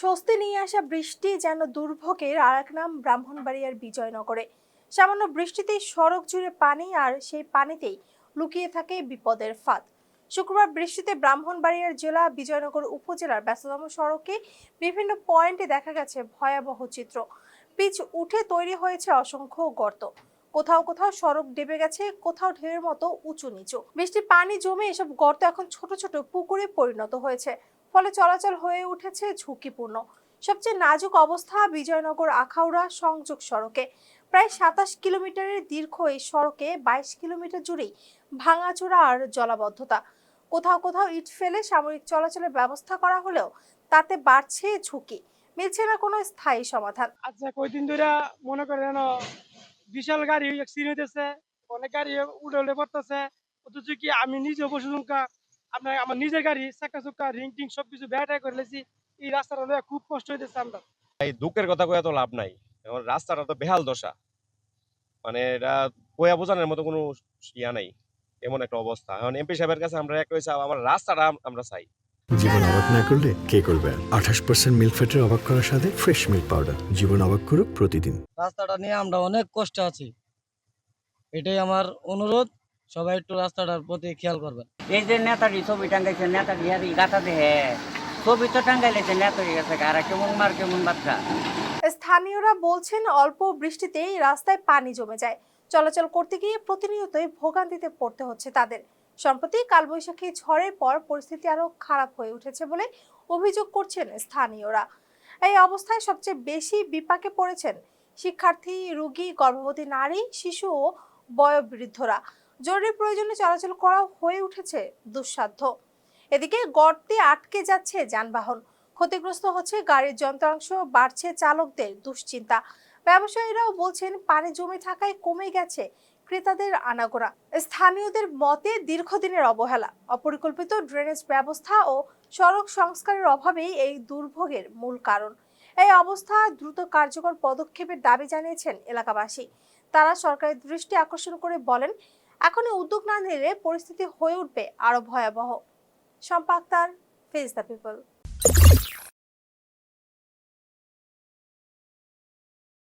স্বস্তি নিয়ে আসা বৃষ্টি যেন দুর্ভোগের আরেক নাম ব্রাহ্মণবাড়িয়ার বিজয়নগরে। সামান্য বৃষ্টিতেই সড়ক জুড়ে পানি, আর সেই পানিতেই লুকিয়ে থাকে বিপদের ফাঁদ। শুক্রবার বৃষ্টিতে ব্রাহ্মণবাড়িয়ার জেলা বিজয়নগর উপজেলার ব্যস্ততম সড়কে বিভিন্ন পয়েন্টে দেখা গেছে ভয়াবহ চিত্র। পিচ উঠে তৈরি হয়েছে অসংখ্য গর্ত, কোথাও কোথাও সড়ক ডেবে গেছে, কোথাও ঢেউয়ের মতো উঁচু নিচু। বৃষ্টির পানি জমে এসব গর্ত এখন ছোট ছোট পুকুরে পরিণত হয়েছে, ফলে চলাচল হয়ে উঠেছে ঝুঁকিপূর্ণ। সবচেয়ে নাজুক অবস্থা বিজয়নগর আখাউড়া সংযোগ সড়কে। প্রায় 27 কিলোমিটারের দীর্ঘ এই সড়কে 22 কিলোমিটার জুড়েই ভাঙাচোরা আর জলাবদ্ধতা। কোথাও কোথাও ইট ফেলে সামরিক চলাচলের ব্যবস্থা করা হলেও তাতে বাড়ছে ঝুঁকি, মিলছে না কোনো স্থায়ী সমাধান। আচ্ছা, কয়দিন ধরে মনে করেন বিশাল গাড়ি অ্যাক্সিডেন্ট হইতেছে, অনেক গাড়ি উল্টে উল্টে পড়তেছে। অথচ কি আমি নিজে বসুকা আপনার আমার নিজের গাড়ি চাকা চুক্কা রিং টিং সবকিছু বেড়াটাই করে লেছি। এই রাস্তাটা লইয়া খুব কষ্ট হইতেছে আমরা। এই দুঃখের কথা কয়ে তো লাভ নাই। এখন রাস্তাটা তো বেহাল দশা, মানে এটা কয়া বোঝানোর মতো কোনো ইয়া নাই, এমন একটা অবস্থা। এখন এমপি সাহেবের কাছে আমরা একটা হয়েছে আমার রাস্তাটা আমরা চাই। জীবন অবাক না করলে কে করবে? 28% মিল্ক ফ্যাটের অবাক করার সাথে ফ্রেশ মিল্ক পাউডার। জীবন অবাক করুক প্রতিদিন। রাস্তাটা নিয়ে আমরা অনেক কষ্টে আছি, এটাই আমার অনুরোধ, সবাই একটু রাস্তাটার প্রতি খেয়াল করবেন। এই যে নেতাজি ছবি টাঙ্গাইছে, নেতাজি আর গাথা দেহে ছবি তো টাঙ্গাইলেছে, নেতাজি গেছে আর কেমন মার কেমন বাচ্চা। স্থানীয়রা বলছেন অল্প বৃষ্টিতেই রাস্তায় পানি জমে যায়, চলাচল করতে গিয়ে প্রতিনিয়তই ভোগান্তিতে পড়তে হচ্ছে তাদের। সম্প্রতি কালবৈশাখী ঝড়ের পর পরিস্থিতি আরো খারাপ হয়ে উঠেছে বলে অভিযোগ করছেন স্থানীয়রা। এই অবস্থায় সবচেয়ে বেশি বিপাকে পড়েছেন শিক্ষার্থী, রোগী, গর্ভবতী নারী, শিশু ও বয়োবৃদ্ধরা। জরুরি প্রয়োজনে চলাচল করা হয়ে উঠেছে দুঃসাধ্য। এদিকে গর্তে আটকে যাচ্ছে যানবাহন, ক্ষতিগ্রস্ত হচ্ছে গাড়ির যন্ত্রাংশ, বাড়ছে চালকদের দুশ্চিন্তা। ব্যবসায়ীরাও বলছেন পানি জমে থাকায় কমে গেছে ক্রেতাদের আনাগোনা। স্থানীয়দের মতে দীর্ঘদিনের অবহেলা, অপরিকল্পিত ড্রেনেজ ব্যবস্থা ও সড়ক সংস্কারের অভাবেই এই দুর্ভোগের মূল কারণ। এই অবস্থা দ্রুত কার্যকর পদক্ষেপের দাবি জানিয়েছেন এলাকাবাসী। তারা সরকারের দৃষ্টি আকর্ষণ করে বলেন, এখনই উদ্যোগ না নিলে পরিস্থিতি হয়ে উঠবে আরো ভয়াবহ। Shampa Akter, face the people.